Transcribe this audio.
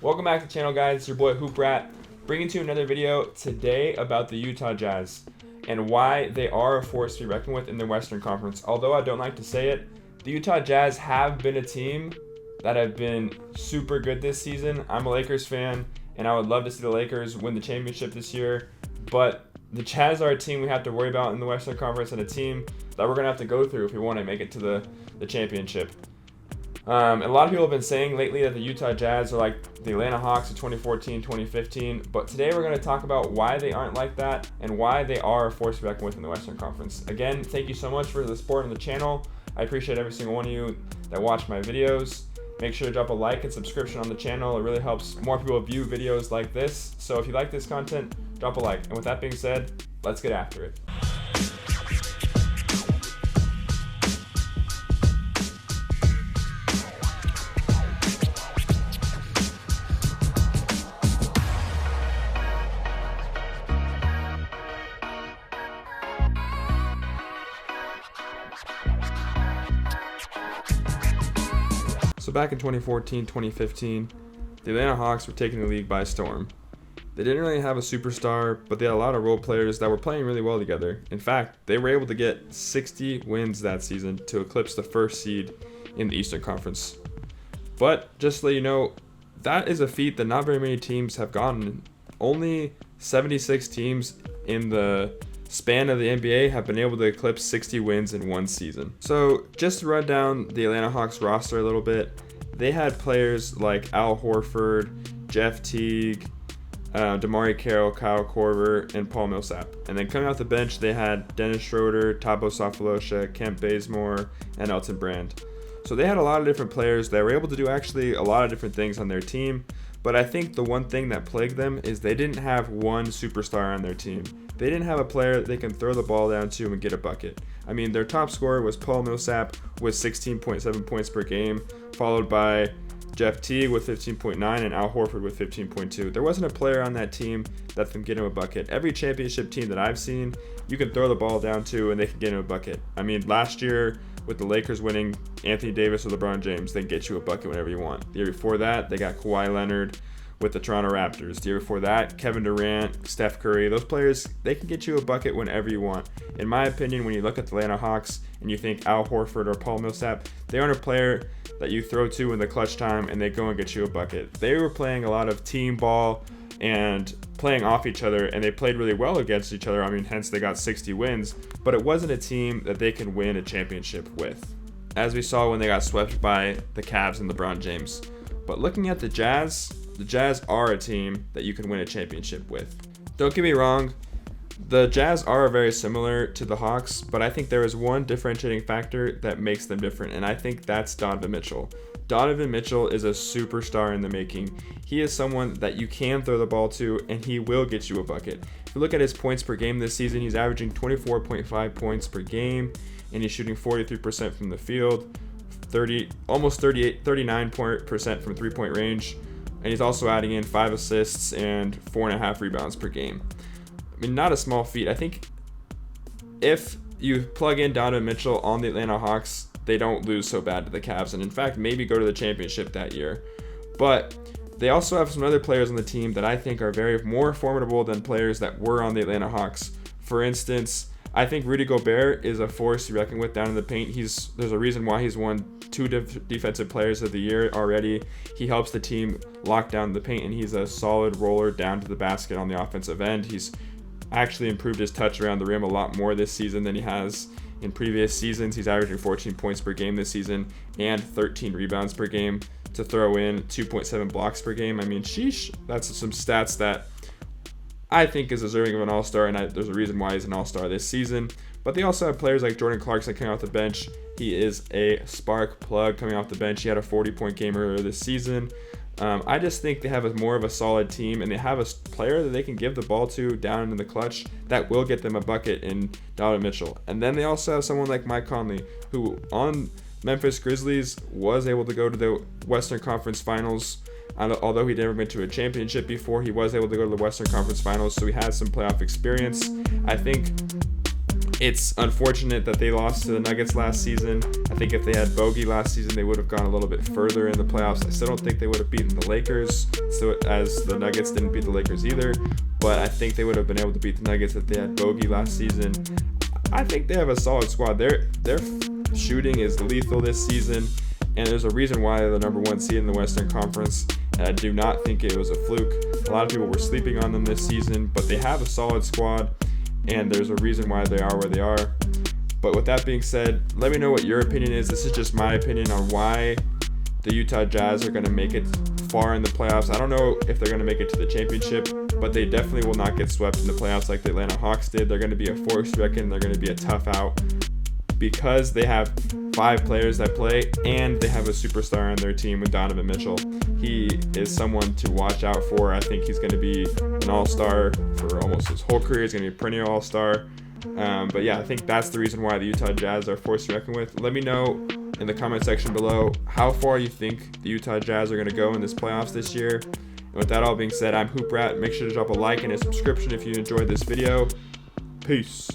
Welcome back to the channel, guys. It's your boy Hoop Rat, bringing to you another video today about the Utah Jazz and why they are a force to be reckoned with in the Western Conference. Although I don't like to say it, the Utah Jazz have been a team that have been super good this season. I'm a Lakers fan, and I would love to see the Lakers win the championship this year, but the Jazz are a team we have to worry about in the Western Conference and a team that we're going to have to go through if we want to make it to the championship. And a lot of people have been saying lately that the Utah Jazz are like the Atlanta Hawks of 2014, 2015, but today we're going to talk about why they aren't like that and why they are a force to be reckoned with in the Western Conference. Again, thank you so much for the support on the channel. I appreciate every single one of you that watch my videos. Make sure to drop a like and subscription on the channel. It really helps more people view videos like this. So if you like this content, drop a like. And with that being said, let's get after it. So back in 2014, 2015, the Atlanta Hawks were taking the league by storm. They didn't really have a superstar, but they had a lot of role players that were playing really well together. In fact, they were able to get 60 wins that season to eclipse the first seed in the Eastern Conference. But just to let you know, that is a feat that not very many teams have gotten. Only 76 teams in the span of the NBA have been able to eclipse 60 wins in one season. So just to run down the Atlanta Hawks roster a little bit, they had players like Al Horford, Jeff Teague, DeMarre Carroll, Kyle Korver, and Paul Millsap. And then coming off the bench, they had Dennis Schroeder, Thabo Sefolosha, Kent Bazemore, and Elton Brand. So they had a lot of different players that were able to do actually a lot of different things on their team. But I think the one thing that plagued them is they didn't have one superstar on their team. They didn't have a player that they can throw the ball down to and get a bucket. I mean, their top scorer was Paul Millsap with 16.7 points per game, followed by Jeff Teague with 15.9 and Al Horford with 15.2. There wasn't a player on that team that can get him a bucket. Every championship team that I've seen, you can throw the ball down to and they can get him a bucket. I mean, last year with the Lakers winning, Anthony Davis or LeBron James, they can get you a bucket whenever you want. The year before that, they got Kawhi Leonard with the Toronto Raptors. The year before that, Kevin Durant, Steph Curry. Those players, they can get you a bucket whenever you want. In my opinion, when you look at the Atlanta Hawks and you think Al Horford or Paul Millsap, they aren't a player that you throw to in the clutch time and they go and get you a bucket. They were playing a lot of team ball and playing off each other, and they played really well against each other. I mean, hence they got 60 wins, but it wasn't a team that they can win a championship with, as we saw when they got swept by the Cavs and LeBron James. But looking at the Jazz are a team that you can win a championship with. Don't get me wrong, the Jazz are very similar to the Hawks, but I think there is one differentiating factor that makes them different, and I think that's Donovan Mitchell. Donovan Mitchell is a superstar in the making. He is someone that you can throw the ball to, and he will get you a bucket. If you look at his points per game this season, he's averaging 24.5 points per game, and he's shooting 43% from the field, 39% from three-point range, and he's also adding in 5 assists and 4.5 rebounds per game. I mean, not a small feat. I think if you plug in Donovan Mitchell on the Atlanta Hawks, they don't lose so bad to the Cavs, and in fact, maybe go to the championship that year. But they also have some other players on the team that I think are very more formidable than players that were on the Atlanta Hawks. For instance, I think Rudy Gobert is a force to be reckoned with down in the paint. There's a reason why he's won 2 defensive players of the year already. He helps the team lock down the paint, and he's a solid roller down to the basket on the offensive end. He's actually improved his touch around the rim a lot more this season than he has in previous seasons. He's averaging 14 points per game this season and 13 rebounds per game, to throw in 2.7 blocks per game. I mean, sheesh, that's some stats that I think is deserving of an all-star, and there's a reason why he's an all-star this season. But they also have players like Jordan Clarkson coming off the bench. He is a spark plug coming off the bench. He had a 40-point game earlier this season. I just think they have more of a solid team, and they have a player that they can give the ball to down in the clutch that will get them a bucket in Donovan Mitchell. And then they also have someone like Mike Conley, who on Memphis Grizzlies was able to go to the Western Conference Finals. Although he'd never been to a championship before, he was able to go to the Western Conference Finals, so he has some playoff experience. I think It's unfortunate that they lost to the Nuggets last season. I think if they had Bogey last season, they would have gone a little bit further in the playoffs. I still don't think they would have beaten the Lakers, so as the Nuggets didn't beat the Lakers either. But I think they would have been able to beat the Nuggets if they had Bogey last season. I think they have a solid squad. Their shooting is lethal this season, and there's a reason why they're the number 1 seed in the Western Conference. And I do not think it was a fluke. A lot of people were sleeping on them this season, but they have a solid squad, and there's a reason why they are where they are. But with that being said, let me know what your opinion is. This is just my opinion on why the Utah Jazz are going to make it far in the playoffs. I don't know if they're going to make it to the championship, but they definitely will not get swept in the playoffs like the Atlanta Hawks did. They're going to be a force reckon. They're going to be a tough out because they have 5 players that play, and they have a superstar on their team with Donovan Mitchell. He is someone to watch out for. I think he's going to be an all-star for almost his whole career. He's going to be a perennial all-star. But yeah, I think that's the reason why the Utah Jazz are a force to reckon with. Let me know in the comment section below how far you think the Utah Jazz are going to go in this playoffs this year. And with that all being said, I'm Hoop Rat. Make sure to drop a like and a subscription if you enjoyed this video. Peace.